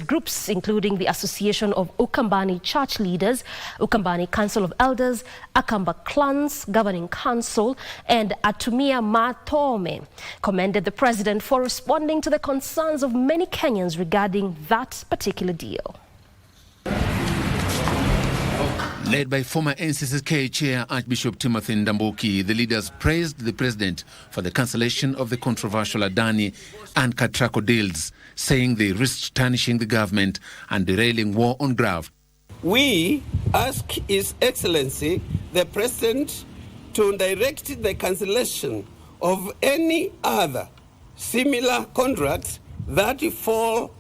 Groups including the Association of Ukambani Church Leaders, Ukambani Council of Elders, Akamba Clans Governing Council and Atumia Matome commended the president for responding to the concerns of many Kenyans regarding that particular deal. Led by former NCCK Chair Archbishop Timothy Ndambuki, the leaders praised the president for the cancellation of the controversial Adani and Katrako deals, saying they risked tarnishing the government and derailing war on graft. We ask His Excellency, the President, to direct the cancellation of any other similar contracts that fall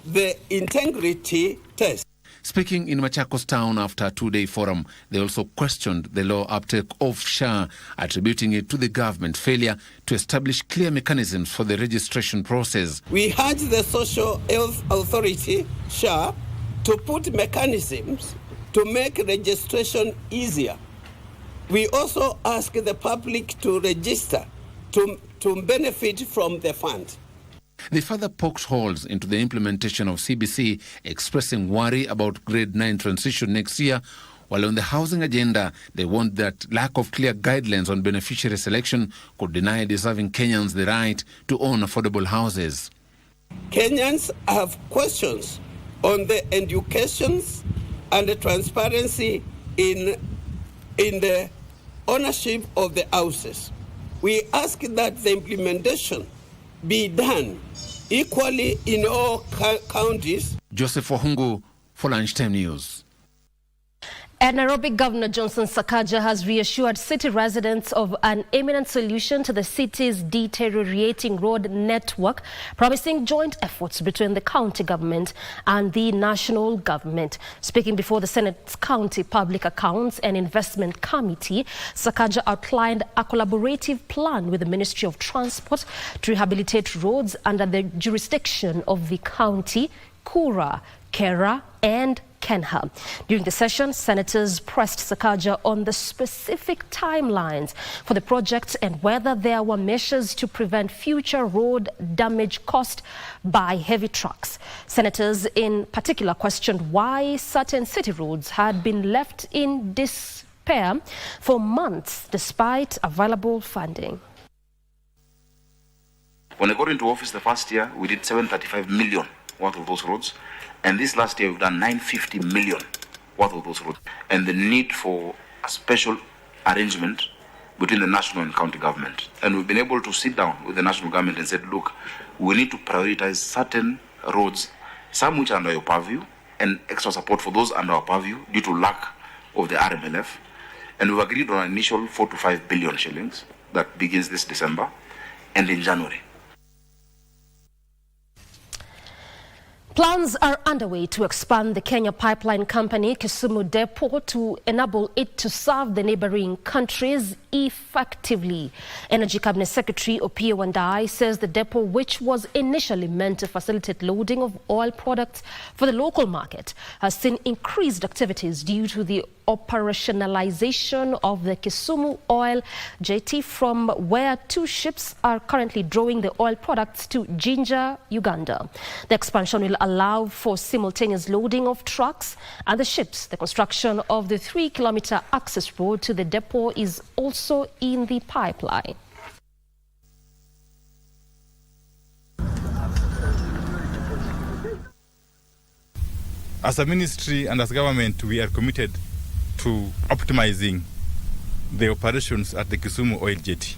the integrity test. Speaking in Machakos town after a two-day forum, they also questioned the low uptake of SHA, attributing it to the government failure to establish clear mechanisms for the registration process. We urge the Social Health Authority, SHA, to put mechanisms to make registration easier. We also ask the public to register to benefit from the fund. They further poked holes into the implementation of CBC, expressing worry about grade 9 transition next year, while on the housing agenda, they warned that lack of clear guidelines on beneficiary selection could deny deserving Kenyans the right to own affordable houses. Kenyans have questions on the education and the transparency in the ownership of the houses. We ask that the implementation be done equally in all counties. Joseph Wahungu for Lunchtime News. And Nairobi Governor Johnson Sakaja has reassured city residents of an imminent solution to the city's deteriorating road network, promising joint efforts between the county government and the national government. Speaking before the Senate's County Public Accounts and Investment Committee, Sakaja outlined a collaborative plan with the Ministry of Transport to rehabilitate roads under the jurisdiction of the county, Kura, Kera and Kenha. During the session, senators pressed Sakaja on the specific timelines for the project and whether there were measures to prevent future road damage caused by heavy trucks. Senators in particular questioned why certain city roads had been left in despair for months despite available funding. When I got into office the first year, we did 735 million worth of those roads. And this last year, we've done 950 million worth of those roads. And the need for a special arrangement between the national and county government. And we've been able to sit down with the national government and said, look, we need to prioritize certain roads, some which are under your purview, and extra support for those under our purview due to lack of the RMLF. And we've agreed on an initial 4 to 5 billion shillings that begins this December and in January. Plans are underway to expand the Kenya Pipeline Company Kisumu Depot to enable it to serve the neighboring countries effectively. Energy Cabinet Secretary Opiyo Wandayi says the depot, which was initially meant to facilitate loading of oil products for the local market, has seen increased activities due to the operationalization of the Kisumu Oil Jetty, from where 2 ships are currently drawing the oil products to Jinja, Uganda. The expansion will allow for simultaneous loading of trucks and the ships. The construction of the 3-kilometer access road to the depot is also in the pipeline. As a ministry and as government, we are committed to optimizing the operations at the Kisumu Oil Jetty.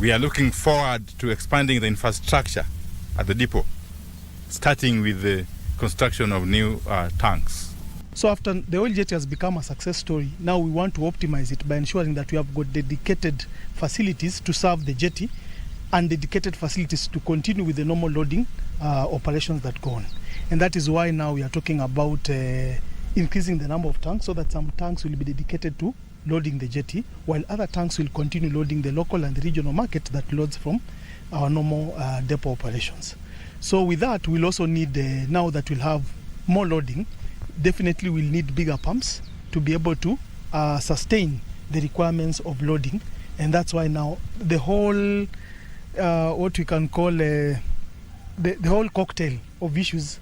We are looking forward to expanding the infrastructure at the depot, starting with the construction of new tanks. So after the oil jetty has become a success story, now we want to optimize it by ensuring that we have got dedicated facilities to serve the jetty and dedicated facilities to continue with the normal loading operations that go on. And that is why now we are talking about increasing the number of tanks, so that some tanks will be dedicated to loading the jetty, while other tanks will continue loading the local and the regional market that loads from our normal depot operations. So with that, we'll also need, now that we'll have more loading, definitely we'll need bigger pumps to be able to sustain the requirements of loading. And that's why now the whole, what we can call the whole cocktail of issues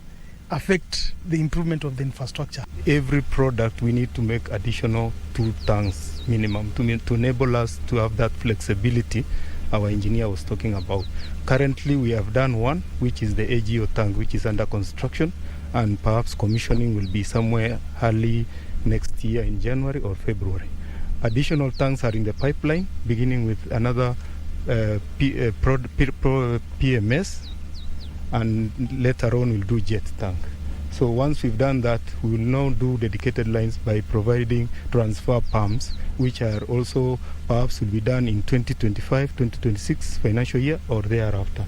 affect the improvement of the infrastructure. Every product we need to make additional 2 tanks minimum to enable us to have that flexibility our engineer was talking about. Currently we have done 1, which is the AGO tank, which is under construction, and perhaps commissioning will be somewhere early next year in January or February. Additional tanks are in the pipeline, beginning with another PMS, and later on we'll do jet tank. So once we've done that, we will now do dedicated lines by providing transfer pumps, which are also perhaps will be done in 2025, 2026 financial year or thereafter.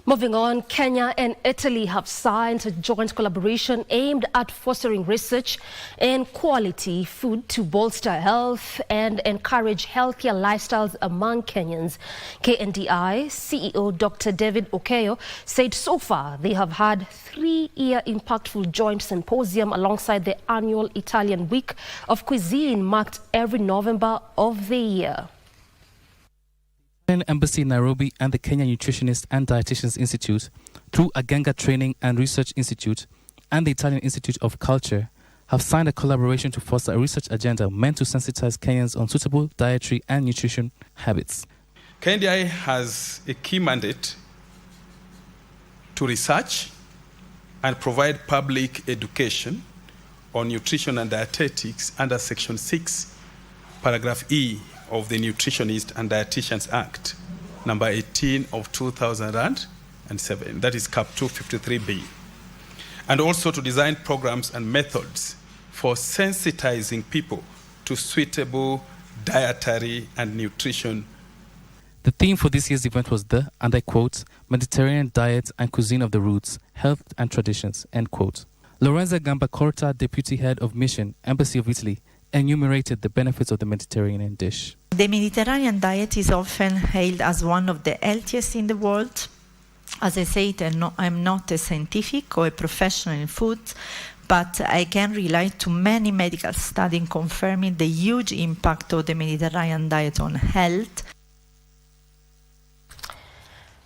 Moving on, Kenya and Italy have signed a joint collaboration aimed at fostering research in quality food to bolster health and encourage healthier lifestyles among Kenyans. KNDI CEO Dr. David Okeyo said so far they have had 3-year impactful joint symposium alongside the annual Italian Week of Cuisine marked every November of the year. Embassy in Nairobi and the Kenya Nutritionist and Dietitians Institute, through Agenga Training and Research Institute and the Italian Institute of Culture, have signed a collaboration to foster a research agenda meant to sensitize Kenyans on suitable dietary and nutrition habits. KNDI has a key mandate to research and provide public education on nutrition and dietetics under Section 6, Paragraph E of the Nutritionist and Dietitians Act, number 18 of 2007, that is Cap 253B, and also to design programs and methods for sensitizing people to suitable dietary and nutrition. The theme for this year's event was the, and I quote, Mediterranean diet and cuisine of the roots, health and traditions, end quote. Lorenza Gamba Corta, Deputy Head of Mission, Embassy of Italy, enumerated the benefits of the Mediterranean dish. The Mediterranean diet is often hailed as one of the healthiest in the world. As I said, I'm not a scientific or a professional in food, but I can relate to many medical studies confirming the huge impact of the Mediterranean diet on health.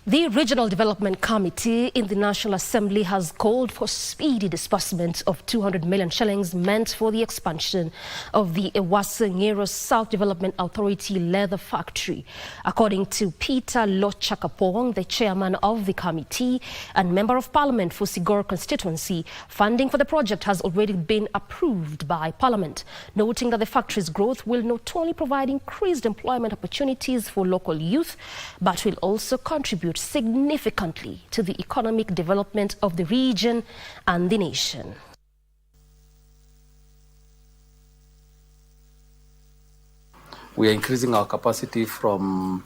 The Regional Development Committee in the National Assembly has called for speedy disbursement of 200 million shillings meant for the expansion of the Ewasa-Ngero South Development Authority leather factory. According to Peter Lochakapong, the chairman of the committee and member of parliament for Sigor constituency, funding for the project has already been approved by parliament, noting that the factory's growth will not only provide increased employment opportunities for local youth, but will also contribute significantly to the economic development of the region and the nation. We are increasing our capacity from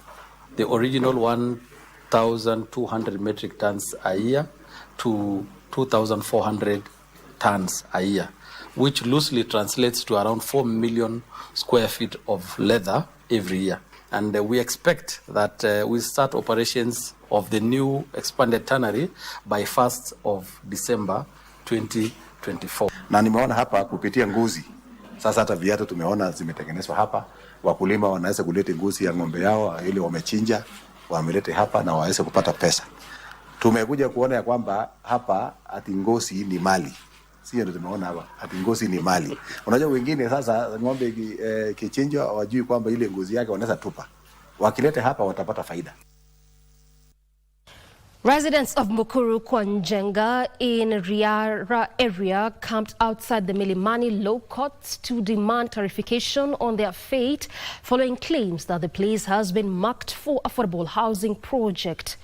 the original 1,200 metric tons a year to 2,400 tons a year, which loosely translates to around 4 million square feet of leather every year. And we expect that we'll start operations of the new expanded tannery by 1st of December 2024. Na nimeona hapa kupitia ngozi. Sasa hata viatu tumeona zimetengenezwa hapa. Wakulima wanaweza kuleta ngozi ya ng'ombe yao ile wamechinja, wamelete hapa na waweze kupata pesa. Tumekuja kuona ya kwamba hapa ati ngozi ni mali. Sio ndio tumeona hapa ati ngozi ni mali. Unajua wengine sasa ng'ombe kichinjwa hawajui kwamba ile ngozi yake wanaweza tupa. Wakilete hapa watapata faida. Residents of Mukuru Kwanjenga in Riara area camped outside the Milimani Law Courts to demand clarification on their fate following claims that the place has been marked for affordable housing project.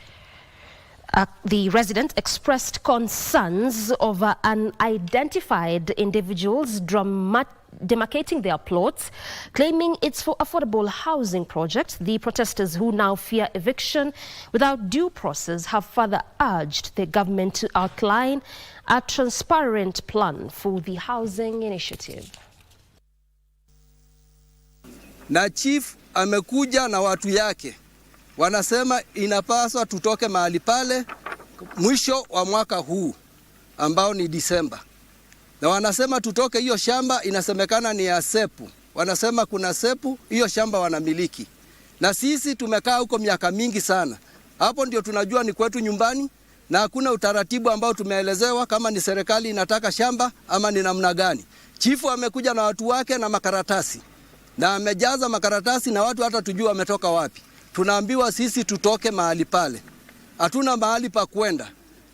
The resident expressed concerns over unidentified individuals demarcating their plots, claiming it's for affordable housing project. The protesters, who now fear eviction without due process, have further urged the government to outline a transparent plan for the housing initiative. Na chief amekuja na watu yake. Wanasema inapaswa tutoke mahali pale mwisho wa mwaka huu ambao ni Disemba. Na wanasema tutoke hiyo shamba, inasemekana ni ya sepu. Wanasema kuna sepu, hiyo shamba wanamiliki. na sisi tumekaa huko miaka mingi sana. Hapo ndio tunajua ni kwetu nyumbani, na hakuna utaratibu ambao tumeelezewa kama ni serikali inataka shamba ama ni namna gani. Chifu amekuja na watu wake na makaratasi, na amejaza makaratasi na watu hata tujua wametoka wapi. Tunaambiwa sisi tutoke mahali pale, hatuna mahali pa kwenda,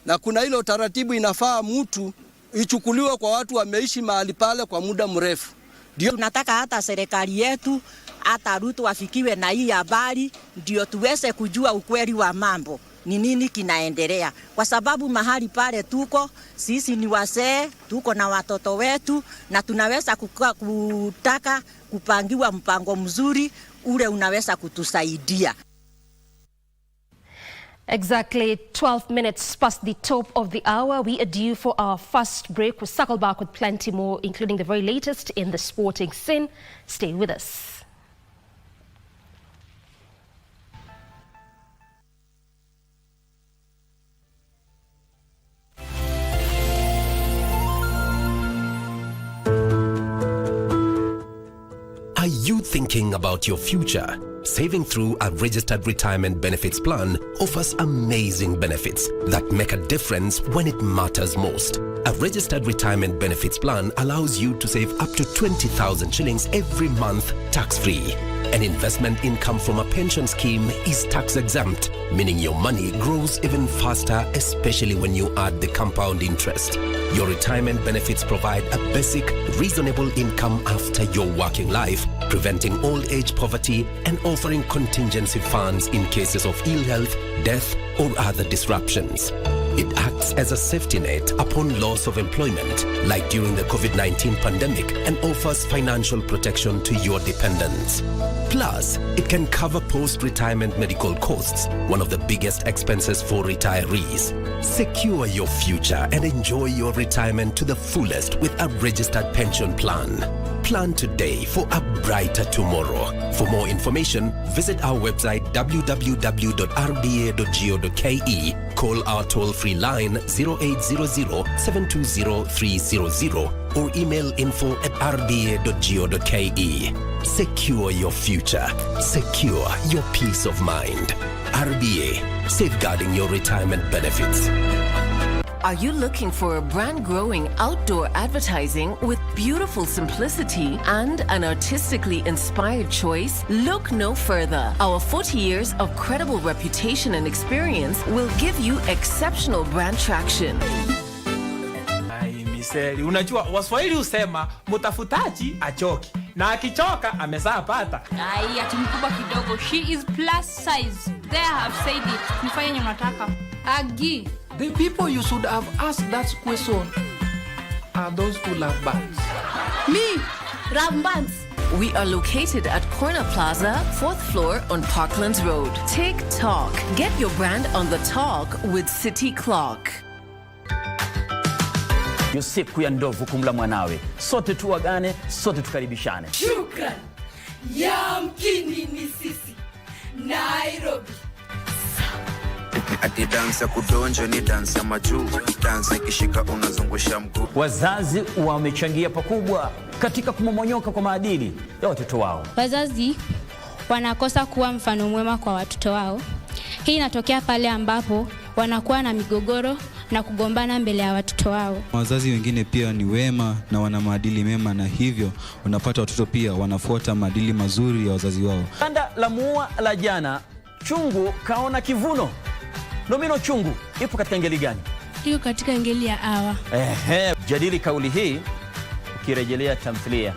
na kuna ile utaratibu inafaa mtu ichukuliwe kwa watu wameishi mahali pale kwa muda mrefu. Ndio tunataka hata serikali yetu hata Ruto afikiwe na hii habari, ndio tuweze kujua ukweli wa mambo ni nini kinaendelea, kwa sababu mahali pale tuko sisi ni wazee, tuko na watoto wetu, na tunaweza kutaka kupangiwa mpango mzuri ule unaweza kutusaidia. Exactly 12 minutes past the top of the hour. We are due for our first break. We'll circle back with plenty more, including the very latest in the sporting scene. Stay with us. Are you thinking about your future? Saving through a registered retirement benefits plan offers amazing benefits that make a difference when it matters most. A registered retirement benefits plan allows you to save up to 20,000 shillings every month tax-free. An investment income from a pension scheme is tax-exempt, meaning your money grows even faster, especially when you add the compound interest. Your retirement benefits provide a basic, reasonable income after your working life, preventing old age poverty and offering contingency funds in cases of ill health, death, or other disruptions. It acts as a safety net upon loss of employment, like during the COVID-19 pandemic, and offers financial protection to your dependents. Plus, it can cover post-retirement medical costs, one of the biggest expenses for retirees. Secure your future and enjoy your retirement to the fullest with a registered pension plan. Plan today for a brighter tomorrow. For more information, visit our website www.rba.go.ke, call our toll-free line 0800-720-300 or email info@rba.go.ke. Secure your future. Secure your peace of mind. RBA, safeguarding your retirement benefits. Are you looking for a brand-growing outdoor advertising with beautiful simplicity and an artistically inspired choice? Look no further. Our 40 years of credible reputation and experience will give you exceptional brand traction. Miseli, unajua Waswahili husema mtafutaji achoki na akichoka amesapata. Ai, ati mkubwa kidogo. She is plus size. There have said it. Nifanye unataka. Agi. The people you should have asked that question are those who love bands. Me, love bands. We are located at Corner Plaza, 4th floor on Parklands Road. TikTok. Get your brand on the talk with City Clock. Yo siku ya ndovu kumla mwanawe. Sote tuagane, sote tukaribishane. Shukran. Yamkini ni sisi. Nairobi. Ati dansa kudonja ni dansa majuu, dansa ikishika unazungusha mguu. Wazazi wamechangia pakubwa katika kumomonyoka kwa maadili ya watoto wao. Wazazi wanakosa kuwa mfano mwema kwa watoto wao. Hii inatokea pale ambapo wanakuwa na migogoro na kugombana mbele ya watoto wao. Wazazi wengine pia ni wema na wana maadili mema, na hivyo unapata watoto pia wanafuata maadili mazuri ya wazazi wao. Kanda la muua la jana, chungu kaona kivuno. Nomino chungu ipo katika ngeli gani? Iko katika ngeli ya awa. Jadili kauli hii ukirejelea tamthilia.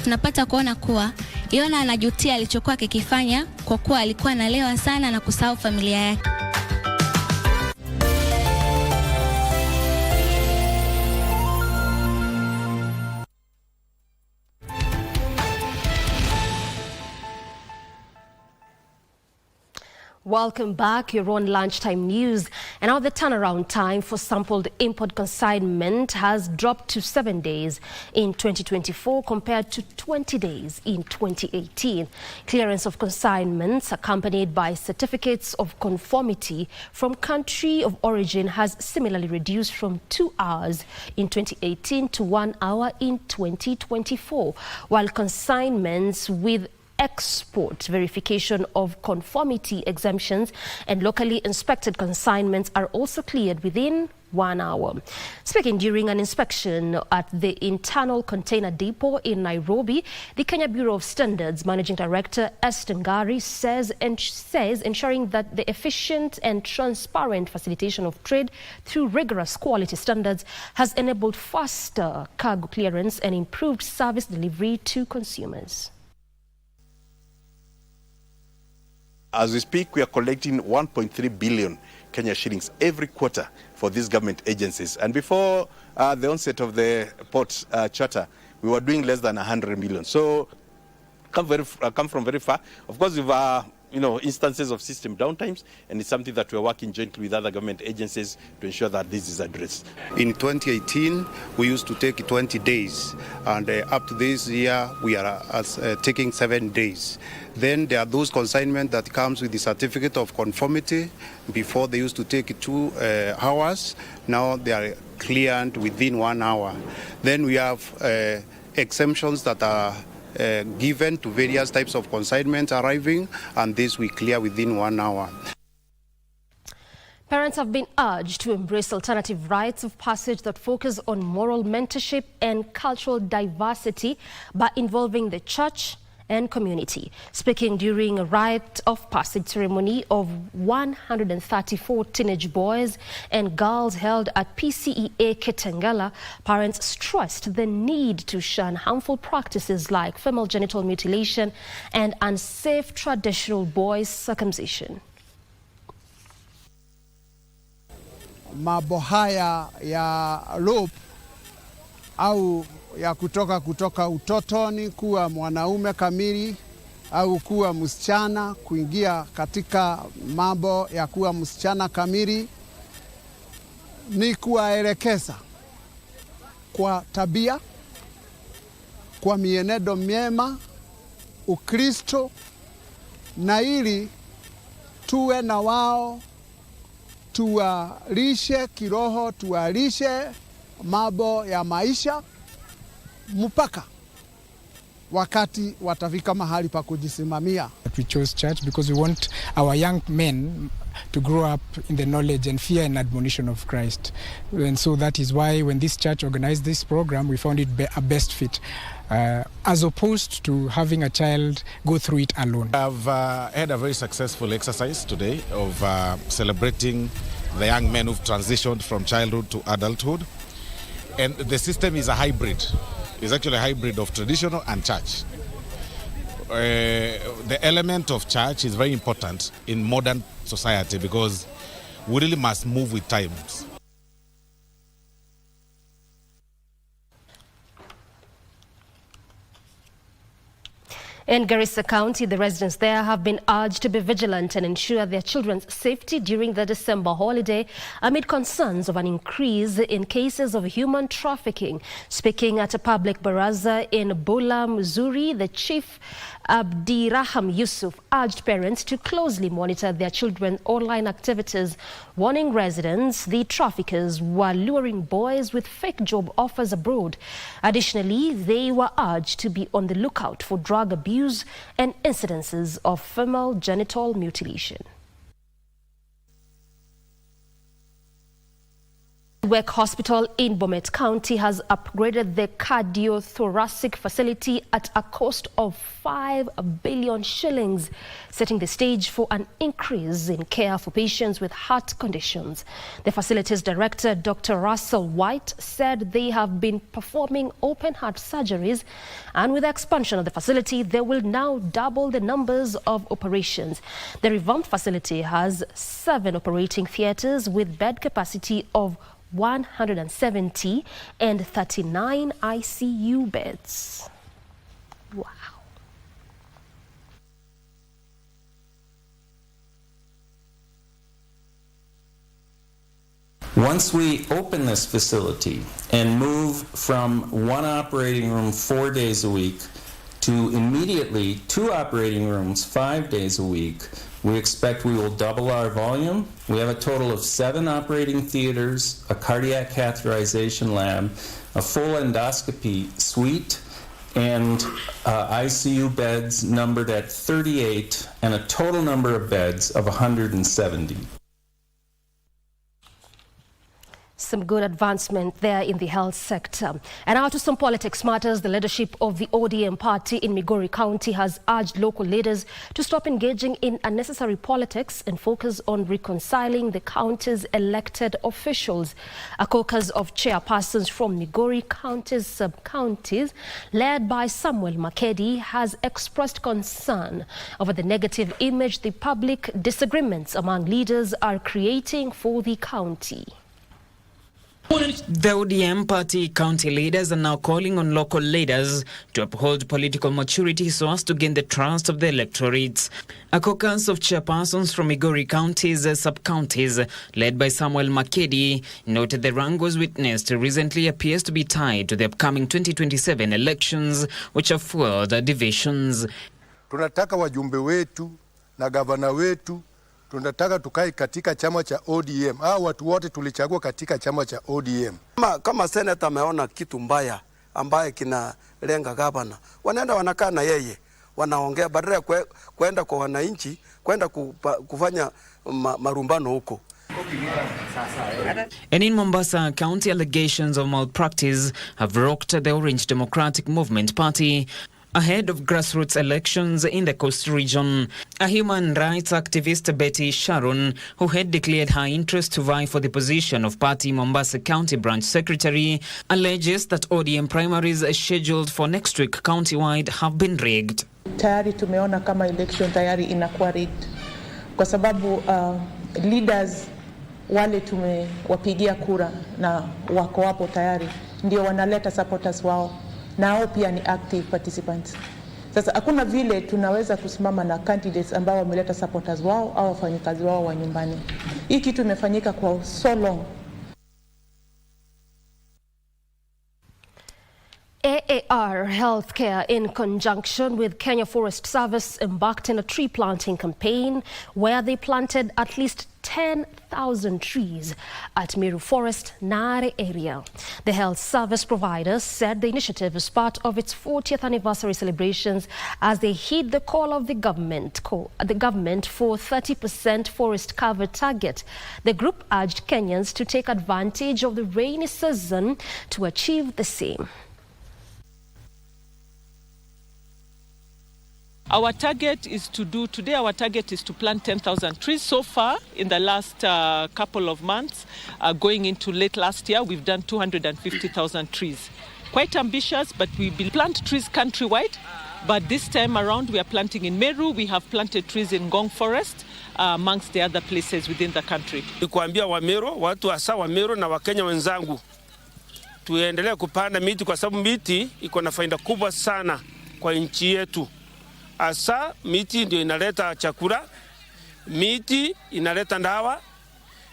Tunapata kuona kuwa Yona anajutia alichokuwa kikifanya kwa kuwa alikuwa analewa sana na kusahau familia yake. Welcome back. You're on Lunchtime News. And now the turnaround time for sampled import consignment has dropped to 7 days in 2024 compared to 20 days in 2018. Clearance of consignments accompanied by certificates of conformity from country of origin has similarly reduced from 2 hours in 2018 to 1 hour in 2024, while consignments with export verification of conformity exemptions, and locally inspected consignments are also cleared within 1 hour. Speaking during an inspection at the internal container depot in Nairobi, the Kenya Bureau of Standards Managing Director Esther Ngari says ensuring that the efficient and transparent facilitation of trade through rigorous quality standards has enabled faster cargo clearance and improved service delivery to consumers. As we speak, we are collecting 1.3 billion Kenya shillings every quarter for these government agencies. And before the onset of the port charter, we were doing less than 100 million. So come from very far. Of course, we've instances of system downtimes, and it's something that we're working jointly with other government agencies to ensure that this is addressed. In 2018, we used to take 20 days, and up to this year, we are taking 7 days. Then there are those consignments that comes with the certificate of conformity. Before they used to take 2 hours. Now they are cleared within 1 hour. Then we have exemptions that are given to various types of consignments arriving, and this we clear within 1 hour. Parents have been urged to embrace alternative rites of passage that focus on moral mentorship and cultural diversity by involving the church and community. Speaking during a rite of passage ceremony of 134 teenage boys and girls held at PCEA Kitengela, parents stressed the need to shun harmful practices like female genital mutilation and unsafe traditional boys circumcision. Mambo haya ya rope au ya kutoka utotoni kuwa mwanaume kamili au kuwa msichana, kuingia katika mambo ya kuwa msichana kamili, ni kuwaelekeza kwa tabia, kwa mienendo mema, Ukristo, na ili tuwe na wao, tuwalishe kiroho, tuwalishe mambo ya maisha mpaka wakati watafika mahali pa kujisimamia. We chose church because we want our young men to grow up in the knowledge and fear and admonition of Christ. And so that is why when this church organized this program, we found it a best fit, as opposed to having a child go through it alone. I've had a very successful exercise today of celebrating the young men who've transitioned from childhood to adulthood. And the system is a hybrid. It's actually a hybrid of traditional and church. The element of church is very important in modern society because we really must move with times. In Garissa County, the residents there have been urged to be vigilant and ensure their children's safety during the December holiday amid concerns of an increase in cases of human trafficking. Speaking at a public baraza in Bula, Missouri, the chief Abdiraham Yusuf urged parents to closely monitor their children's online activities, warning residents the traffickers were luring boys with fake job offers abroad. Additionally, they were urged to be on the lookout for drug abuse and incidences of female genital mutilation. Work Hospital in Bomet County has upgraded the cardiothoracic facility at a cost of 5 billion shillings, setting the stage for an increase in care for patients with heart conditions. The facility's director, Dr. Russell White, said they have been performing open heart surgeries, and with the expansion of the facility, they will now double the numbers of operations. The revamped facility has 7 operating theaters with bed capacity of 170 and 39 ICU beds. Wow. Once we open this facility and move from 1 operating room 4 days a week to immediately 2 operating rooms 5 days a week, we expect we will double our volume. We have a total of 7 operating theaters, a cardiac catheterization lab, a full endoscopy suite, and ICU beds numbered at 38, and a total number of beds of 170. Some good advancement there in the health sector. And now to some politics matters. The leadership of the ODM party in Migori County has urged local leaders to stop engaging in unnecessary politics and focus on reconciling the county's elected officials. A caucus of chairpersons from Migori County's sub-counties, led by Samuel Makedi, has expressed concern over the negative image the public disagreements among leaders are creating for the county. The ODM party county leaders are now calling on local leaders to uphold political maturity so as to gain the trust of the electorate. A caucus of chairpersons from Migori County's sub-counties, led by Samuel Makedi, noted the wrangles witnessed recently appears to be tied to the upcoming 2027 elections, which have fueled divisions. Tunataka wajumbe wetu na gavana wetu, tunataka tukae katika chama cha ODM. Watu wote tulichagua katika chama cha ODM. Kama senator ameona kitu mbaya ambaye kinalenga gavana, wanaenda wanakaa na yeye, wanaongea badala ya kwenda kwa wananchi, kwenda kufanya marumbano huko. And in Mombasa, county allegations of malpractice have rocked the Orange Democratic Movement Party ahead of grassroots elections in the Coast region. A human rights activist, Betty Sharon, who had declared her interest to vie for the position of party Mombasa County Branch Secretary, alleges that ODM primaries scheduled for next week countywide have been rigged. Tayari tumeona kama election tayari inakuwa rigged kwa sababu leaders wale tumewapigia kura na wako hapo tayari ndio wanaleta supporters wao, nao pia ni active participants. Sasa hakuna vile tunaweza kusimama na candidates ambao wameleta supporters wao au wafanyikazi wao wa nyumbani. Hii kitu imefanyika kwa so long. AAR Healthcare, in conjunction with Kenya Forest Service, embarked in a tree planting campaign where they planted at least 10,000 trees at Meru Forest, Nare area. The health service providers said the initiative is part of its 40th anniversary celebrations as they heed the call of the government for 30% forest cover target. The group urged Kenyans to take advantage of the rainy season to achieve the same. Our target is to plant 10,000 trees. So far, in the last couple of months, going into late last year, we've done 250,000 trees. Quite ambitious, but we will plant trees countrywide. But this time around, we are planting in Meru. We have planted trees in Ngong Forest, amongst the other places within the country. Nikuambia wa Meru, watu hasa wa Meru na Wakenya wenzangu, tuendelee kupanda miti kwa sababu miti iko na faida kubwa sana kwa nchi yetu. Asa miti ndio inaleta chakula, miti inaleta ndawa,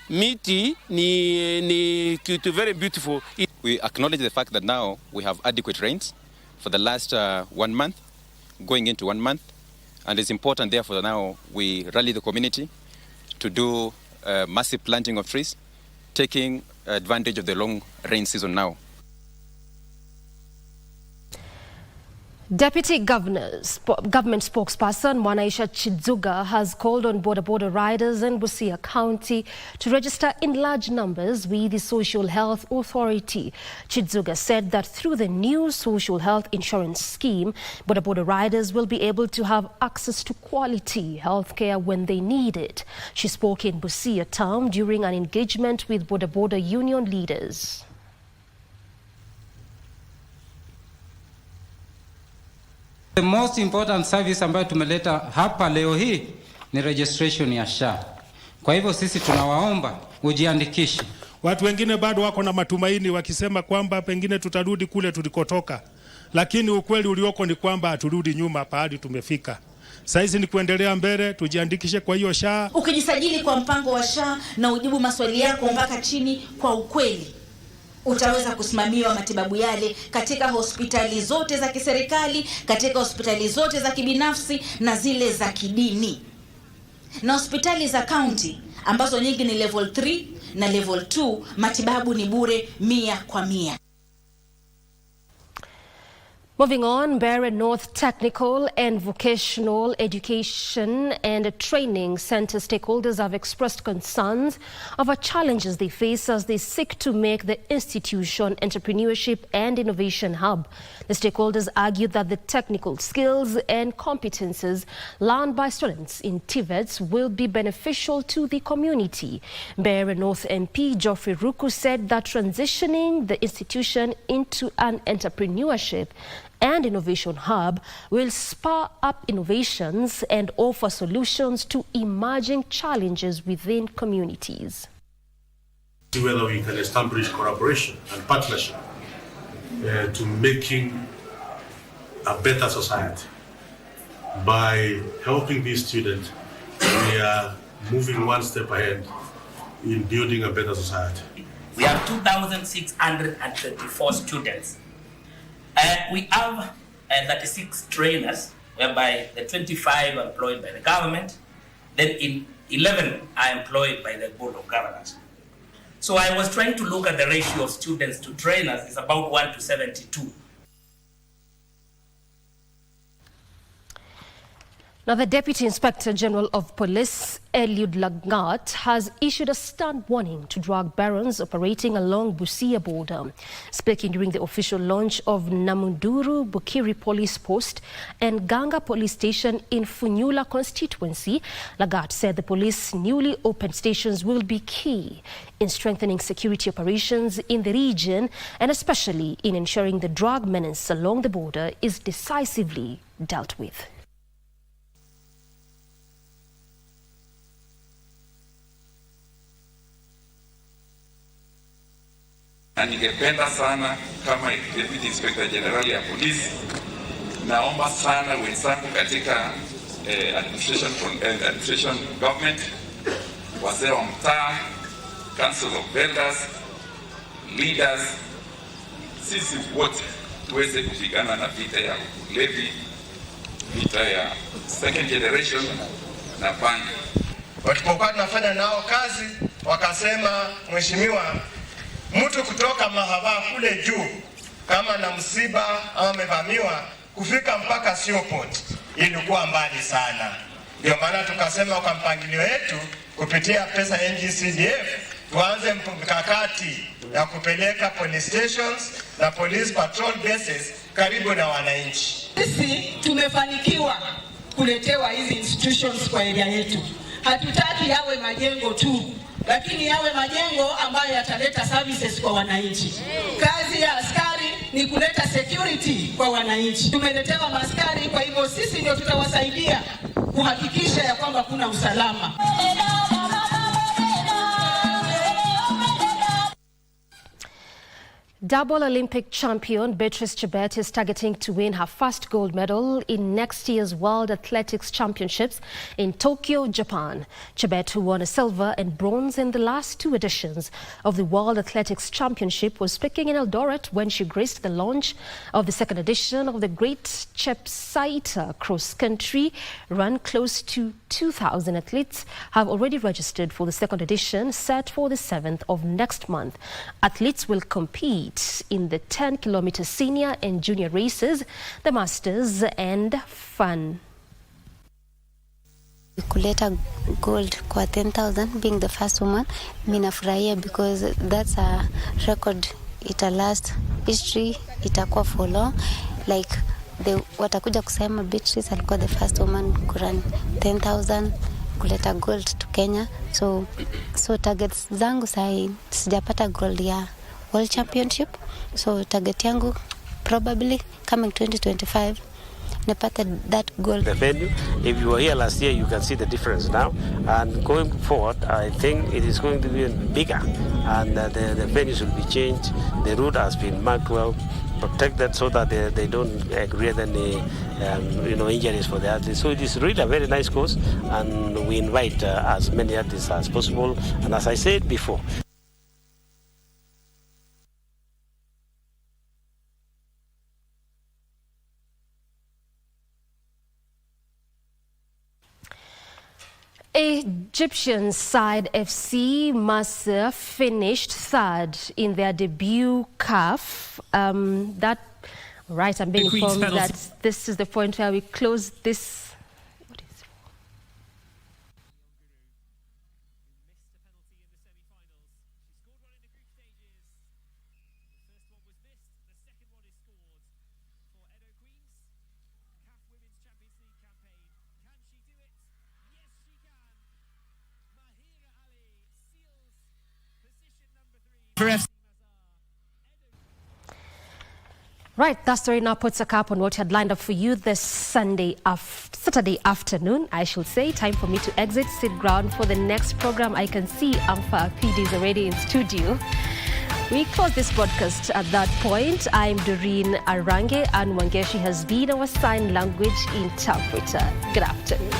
miti ni kitu very beautiful. We acknowledge the fact that now we have adequate rains for the last 1 month, going into 1 month, and it's important therefore now we rally the community to do massive planting of trees, taking advantage of the long rain season now. Deputy Government spokesperson Mwanaisha Chidzuga has called on border riders in Busia County to register in large numbers with the Social Health Authority. Chidzuga said that through the new Social Health Insurance Scheme, border riders will be able to have access to quality health care when they need it. She spoke in Busia town during an engagement with border union leaders. The most important service ambayo tumeleta hapa leo hii ni registration ya SHA. Kwa hivyo sisi tunawaomba ujiandikishe. Watu wengine bado wako na matumaini wakisema kwamba pengine tutarudi kule tulikotoka. Lakini ukweli ulioko ni kwamba haturudi nyuma pahali tumefika. Saizi ni kuendelea mbele, tujiandikishe kwa hiyo SHA. Ukijisajili kwa mpango wa SHA na ujibu maswali yako mpaka chini kwa ukweli, utaweza kusimamiwa matibabu yale katika hospitali zote za kiserikali, katika hospitali zote za kibinafsi na zile za kidini. Na hospitali za county ambazo nyingi ni level 3 na level 2, matibabu ni bure 100%. Moving on, Mbeere North Technical and Vocational Education and Training Centre stakeholders have expressed concerns over challenges they face as they seek to make the institution entrepreneurship and innovation hub. The stakeholders argued that the technical skills and competences learned by students in TVETs will be beneficial to the community. Mbeere North MP Geoffrey Ruku said that transitioning the institution into an entrepreneurship and innovation hub will spur up innovations and offer solutions to emerging challenges within communities. See whether we can establish collaboration and partnership to making a better society. By helping these students, we are moving one step ahead in building a better society. We have 2,634 students. We have 36 trainers, whereby the 25 are employed by the government, then 11 are employed by the Board of Governors. So I was trying to look at the ratio of students to trainers, it's about 1 to 72. Now, the Deputy Inspector General of Police, Eliud Lagat, has issued a stern warning to drug barons operating along Busia border. Speaking during the official launch of Namunduru Bukiri Police Post and Ganga Police Station in Funyula constituency, Lagat said the police newly opened stations will be key in strengthening security operations in the region and especially in ensuring the drug menace along the border is decisively dealt with. Na ningependa sana kama Deputy Inspector General ya polisi, naomba sana wenzangu katika administration government, wazee wa mtaa, council of elders, leaders, sisi wote tuweze kupigana na vita ya ulevi, vita ya second generation na bangi. Walipokuwa tunafanya nao kazi, wakasema mheshimiwa, mtu kutoka Mahava kule juu kama na msiba ama amevamiwa kufika mpaka Sioport ilikuwa mbali sana. Ndio maana tukasema kwa mpangilio wetu kupitia pesa NGCDF tuanze mkakati ya kupeleka police stations na police patrol bases karibu na wananchi. Sisi tumefanikiwa kuletewa hizi institutions kwa area yetu. Hatutaki yawe majengo tu, lakini yawe majengo ambayo yataleta services kwa wananchi. Kazi ya askari ni kuleta security kwa wananchi. Tumeletewa maaskari, kwa hivyo sisi ndio tutawasaidia kuhakikisha ya kwamba kuna usalama. Double Olympic champion Beatrice Chebet is targeting to win her first gold medal in next year's World Athletics Championships in Tokyo, Japan. Chebet, who won a silver and bronze in the last two editions of the World Athletics Championship, was speaking in Eldoret when she graced the launch of the second edition of the Great Chepsaita cross-country run. Close to 2,000 athletes have already registered for the second edition, set for the 7th of next month. Athletes will compete in the 10-kilometer senior and junior races, the Masters and Fun. Kuleta gold kwa 10,000 being the first woman, minafurahia because that's a record. Ita last history, itakuwa for long. Like watakuja kusema Beatrice alikuwa the first woman kurun 10,000 kuleta gold to Kenya. So targets zangu sahi sijapata gold ya World Championship, so target yangu probably coming 2025 napata that goal. The venue, if you were here last year, you can see the difference now, and going forward I think it is going to be bigger, and the venues will be changed. The route has been marked well, protected so that they don't create any injuries for the athletes. So it is really a very nice course, and we invite as many athletes as possible. And as I said before, Egyptian side FC Marseille finished third in their debut CAF. That Right, I'm being informed that this is the point where we close this. Right, that story now puts a cap on what I had lined up for you this Saturday afternoon, I should say. Time for me to exit, sit ground for the next program. I can see Amfa PD is already in studio. We close this broadcast at that point. I'm Doreen Arange, and Wangeshi has been our sign language interpreter. Good afternoon.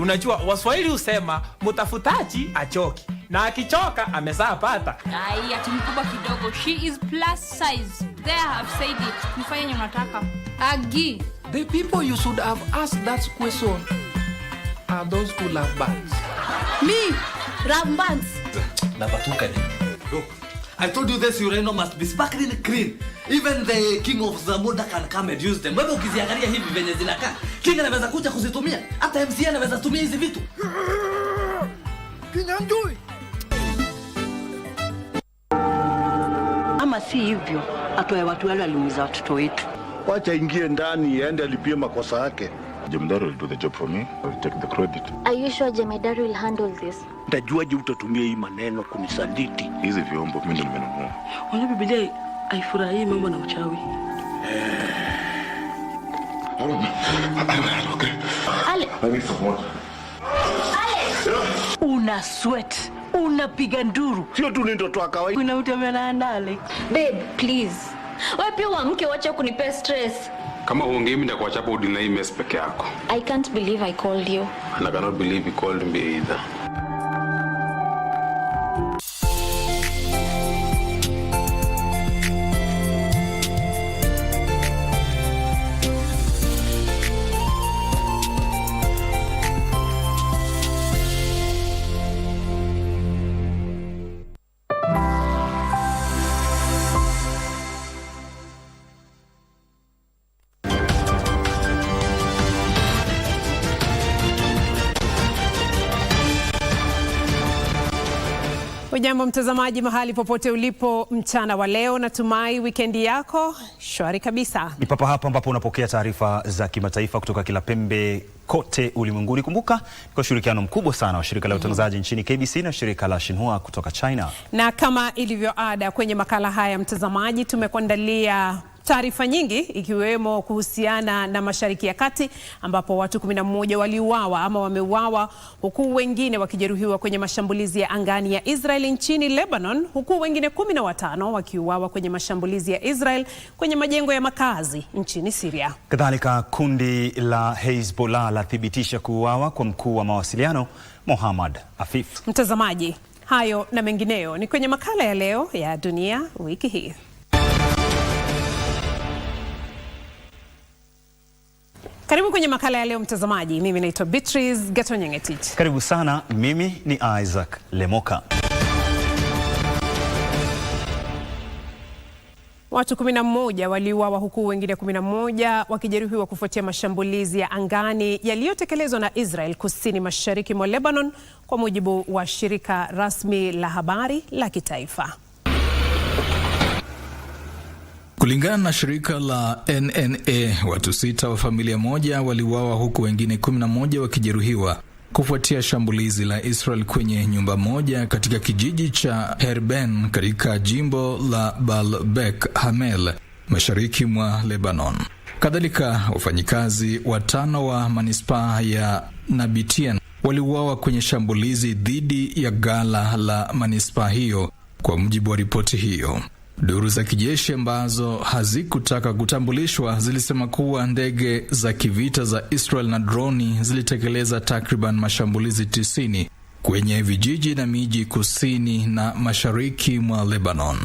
Unajua Waswahili husema mtafutaji achoki na akichoka amesapata. Ai, ati mkubwa kidogo. She is plus size. There have said it. Nifanye nini unataka? Agi. The people you should have asked that question are those who love bands. Me? Love bands? Napatuka ni. Look, I told you this urano must be sparkling clean. Even the king of Zamuda can come and use them. Wewe ukiziangalia hivi venye zinakaa, king anaweza kuja kuzitumia. Hata MC anaweza tumia hizi vitu. Kinyanjui. Ama si hivyo, atoe watu wale waliumiza watoto wetu. Wacha ingie ndani aende alipie makosa yake. Jemedari will do the job for me. I will take the credit. Are you sure Jemedari will handle this? Nitajuaje utatumia hii maneno kunisaliti? Hizi vyombo mimi ndio nimenunua. Wala Biblia haifurahii mambo na uchawi. Ale. Una sweat. Unapiga nduru. Sio tu ni ndoto ya kawaida. Kuna utemea na andale. Babe, please. Wewe pia uamke uache kunipa stress. Kama uongee mimi ndakuacha hapo udina hii mess peke yako. I can't believe I called you. And I cannot believe you called me either. Ujambo mtazamaji mahali popote ulipo mchana wa leo, natumai wikendi yako shwari kabisa. Ni papa hapa ambapo unapokea taarifa za kimataifa kutoka kila pembe kote ulimwenguni. Kumbuka kwa ushirikiano mkubwa sana wa shirika la utangazaji nchini KBC na shirika la Xinhua kutoka China. Na kama ilivyo ada kwenye makala haya mtazamaji, tumekuandalia taarifa nyingi ikiwemo kuhusiana na Mashariki ya Kati ambapo watu 11 waliuawa ama wameuawa, huku wengine wakijeruhiwa kwenye mashambulizi ya angani ya Israel nchini Lebanon, huku wengine 15 wakiuawa kwenye mashambulizi ya Israel kwenye majengo ya makazi nchini Syria. Kadhalika kundi la Hezbollah lathibitisha kuuawa kwa mkuu wa mawasiliano Mohammad Afif. Mtazamaji, hayo na mengineyo ni kwenye makala ya leo ya Dunia Wiki Hii. Karibu kwenye makala ya leo mtazamaji. Mimi naitwa Beatrice Gatonyengetich. Karibu sana. Mimi ni Isaac Lemoka. Watu 11 waliuawa huku wengine 11 wakijeruhiwa kufuatia mashambulizi ya angani yaliyotekelezwa na Israel kusini mashariki mwa Lebanon, kwa mujibu wa shirika rasmi la habari la kitaifa. Kulingana na shirika la NNA, watu 6 wa familia moja waliuawa huku wengine 11 wakijeruhiwa kufuatia shambulizi la Israel kwenye nyumba moja katika kijiji cha Herben katika jimbo la Baalbek Hamel, mashariki mwa Lebanon. Kadhalika, wafanyikazi 5 wa manispaa ya Nabitian waliuawa kwenye shambulizi dhidi ya ghala la manispaa hiyo, kwa mujibu wa ripoti hiyo. Duru za kijeshi ambazo hazikutaka kutambulishwa zilisema kuwa ndege za kivita za Israel na droni zilitekeleza takriban mashambulizi 90 kwenye vijiji na miji kusini na mashariki mwa Lebanon.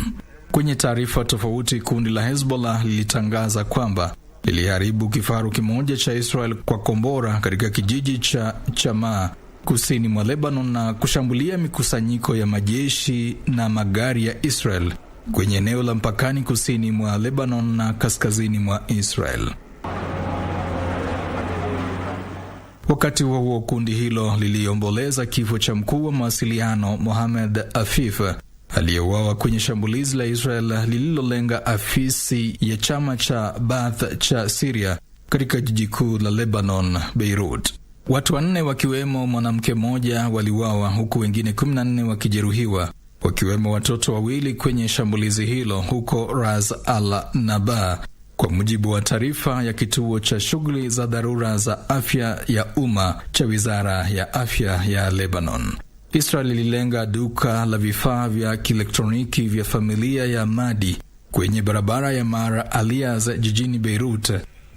Kwenye taarifa tofauti, kundi la Hezbollah lilitangaza kwamba liliharibu kifaru kimoja cha Israel kwa kombora katika kijiji cha Chamaa kusini mwa Lebanon na kushambulia mikusanyiko ya majeshi na magari ya Israel kwenye eneo la mpakani kusini mwa Lebanon na kaskazini mwa Israel. Wakati huo kundi hilo liliomboleza kifo cha mkuu wa mawasiliano Mohamed Afif aliyeuawa kwenye shambulizi la Israel lililolenga afisi ya chama cha Baath cha Syria katika jiji kuu la Lebanon, Beirut. Watu 4 wakiwemo mwanamke mmoja waliuawa huku wengine 14 wakijeruhiwa, wakiwemo watoto 2 kwenye shambulizi hilo huko Ras al-Naba, kwa mujibu wa taarifa ya kituo cha shughuli za dharura za afya ya umma cha Wizara ya Afya ya Lebanon. Israel ililenga duka la vifaa vya kielektroniki vya familia ya Madi kwenye barabara ya Mar Alias jijini Beirut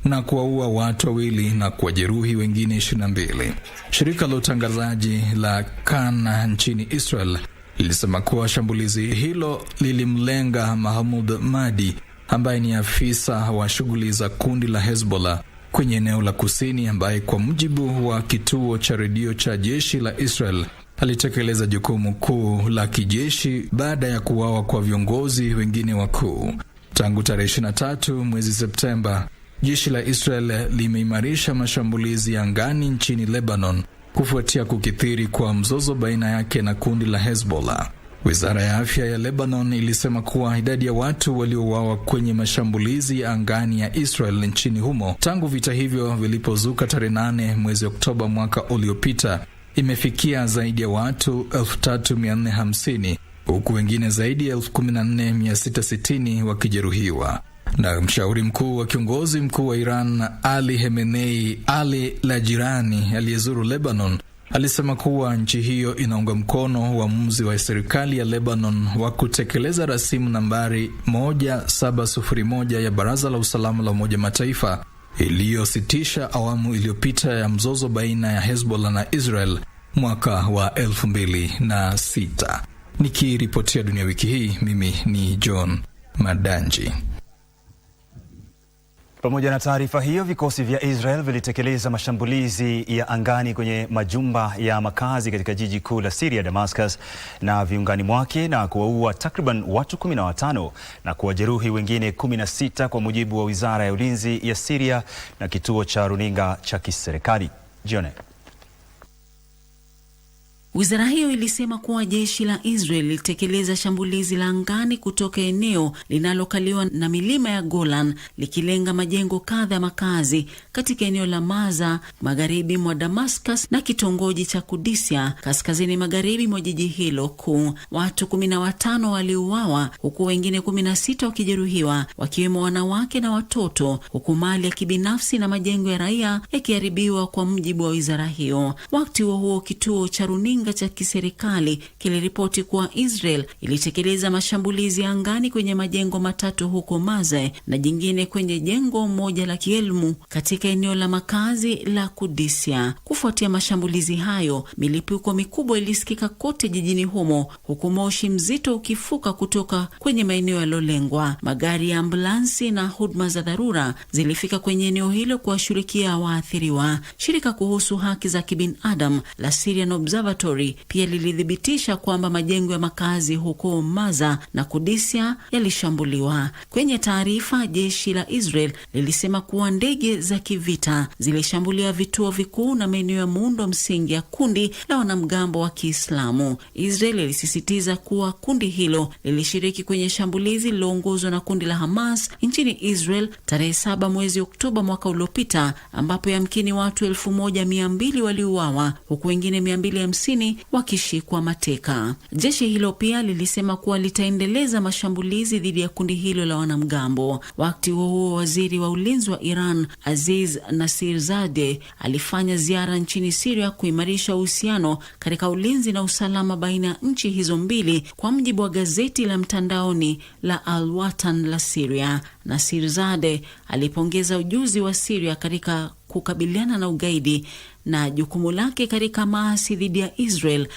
na kuwaua watu 2 na kuwajeruhi wengine 22. Shirika la utangazaji la Kan nchini Israel lilisema kuwa shambulizi hilo lilimlenga Mahmoud Madi ambaye ni afisa wa shughuli za kundi la Hezbollah kwenye eneo la kusini, ambaye kwa mujibu wa kituo cha redio cha jeshi la Israel alitekeleza jukumu kuu la kijeshi baada ya kuuawa kwa viongozi wengine wakuu. Tangu tarehe 23 mwezi Septemba, jeshi la Israel limeimarisha mashambulizi ya angani nchini Lebanon kufuatia kukithiri kwa mzozo baina yake na kundi la Hezbollah. Wizara ya afya ya Lebanon ilisema kuwa idadi ya watu waliouawa kwenye mashambulizi ya angani ya Israel nchini humo tangu vita hivyo vilipozuka tarehe 8 mwezi Oktoba mwaka uliopita imefikia zaidi ya watu 3450, huku wengine zaidi ya 14660 wakijeruhiwa. Na mshauri mkuu wa kiongozi mkuu wa Iran Ali Khamenei Ali Lajirani aliyezuru Lebanon alisema kuwa nchi hiyo inaunga mkono uamuzi wa serikali ya Lebanon wa kutekeleza rasimu nambari 1701 ya Baraza la Usalama la Umoja Mataifa iliyositisha awamu iliyopita ya mzozo baina ya Hezbollah na Israel mwaka wa 2006. Nikiripotia Dunia Wiki Hii, mimi ni John Madanji. Pamoja na taarifa hiyo, vikosi vya Israel vilitekeleza mashambulizi ya angani kwenye majumba ya makazi katika jiji kuu la Syria, Damascus, na viungani mwake na kuwaua takriban watu 15 na kuwajeruhi wengine 16 kwa mujibu wa Wizara ya Ulinzi ya Syria na kituo cha runinga cha kiserikali. Jione. Wizara hiyo ilisema kuwa jeshi la Israel lilitekeleza shambulizi la angani kutoka eneo linalokaliwa na milima ya Golan likilenga majengo kadha ya makazi katika eneo la Maza magharibi mwa Damascus na kitongoji cha Kudisia kaskazini magharibi mwa jiji hilo kuu. Watu 15 waliuawa huku wengine 16 wakijeruhiwa, wakiwemo wanawake na watoto, huku mali ya kibinafsi na majengo ya raia yakiharibiwa kwa mujibu wa wizara hiyo. Wakati huo kituo cha runinga cha kiserikali kiliripoti kuwa Israel ilitekeleza mashambulizi ya angani kwenye majengo 3 huko Maza na jingine kwenye jengo moja la kielimu katika eneo la makazi la Kudisia. Kufuatia mashambulizi hayo, milipuko mikubwa ilisikika kote jijini humo, huku moshi mzito ukifuka kutoka kwenye maeneo yalolengwa. Magari ya ambulansi na huduma za dharura zilifika kwenye eneo hilo kuwashughulikia waathiriwa. Shirika kuhusu haki za kibinadamu la Syrian Observatory Missouri pia lilithibitisha kwamba majengo ya makazi huko Maza na Kudisia yalishambuliwa. Kwenye taarifa, jeshi la Israel lilisema kuwa ndege za kivita zilishambulia vituo vikuu na maeneo ya muundo msingi ya kundi la wanamgambo wa Kiislamu. Israel ilisisitiza kuwa kundi hilo lilishiriki kwenye shambulizi lililoongozwa na kundi la Hamas nchini Israel tarehe 7 mwezi Oktoba mwaka uliopita, ambapo yamkini watu 1200 waliuawa huku wengine 250 wakishikwa mateka. Jeshi hilo pia lilisema kuwa litaendeleza mashambulizi dhidi ya kundi hilo la wanamgambo. Wakati huo waziri wa ulinzi wa Iran Aziz Nasirzadeh alifanya ziara nchini Syria kuimarisha uhusiano katika ulinzi na usalama baina ya nchi hizo mbili, kwa mjibu wa gazeti la mtandaoni la Al-Watan la Syria. Nasirzadeh alipongeza ujuzi wa Syria katika kukabiliana na ugaidi na jukumu lake katika maasi dhidi ya Israel